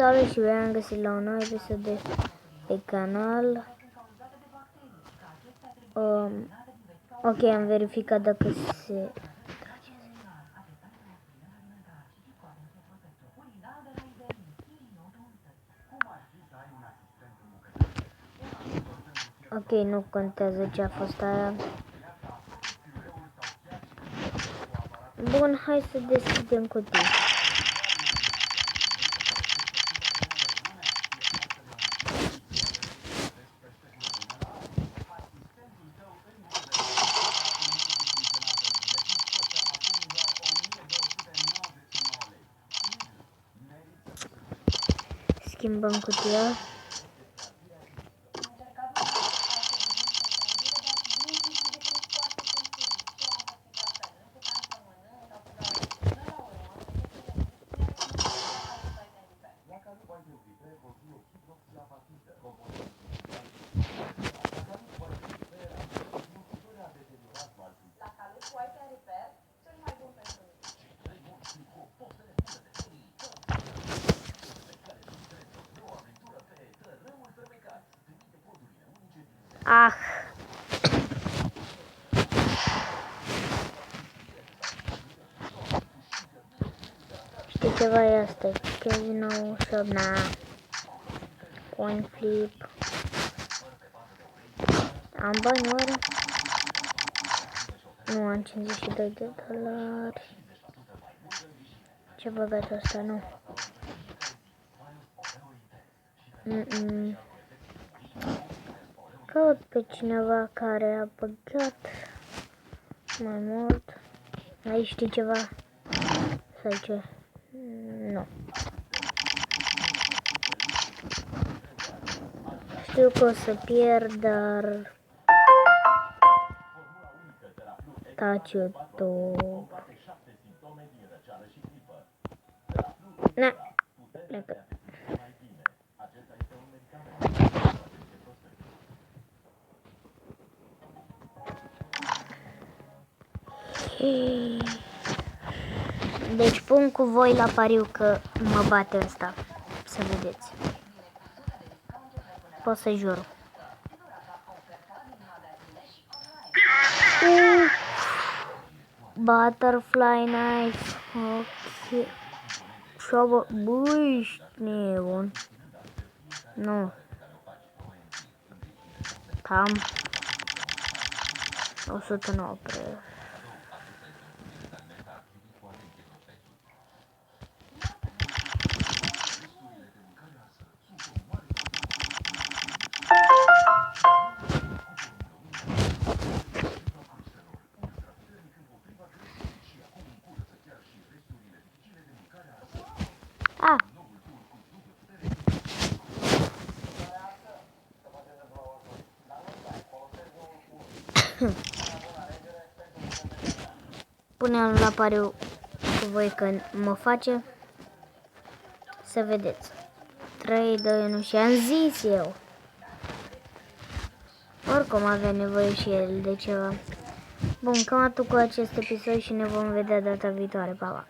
Salut și bine am găsit la un nou episod de pe canal. Ok, am verificat dacă se... Ok, nu contează ce a fost aia. Bun, hai să deschidem cutii. Schimbăm cutia. Ah! Știi ceva, e asta, Casino Shop, na. Coin Flip. Am bani oare? Nu, am 52 de dolari. Ce băgat asta, nu. Caut pe cineva care a băgat mai mult. Aici știi ceva? Sau ce? Nu. Știu că o să pierd, dar... Taci YouTube. Na, plecă. Deci pun cu voi la pariu că mă bate ăsta. Să vedeți. Pot să jur. Butterfly knife. Ok. Șoabă. Băi, ești nebun. Nu. Cam 109 pre. Ah. Punem la pariu cu voi când mă face. Să vedeți. 3, 2, 1 și am zis eu. Oricum avea nevoie și el de ceva. Bun, cam atât cu acest episod și ne vom vedea data viitoare. Pa, pa!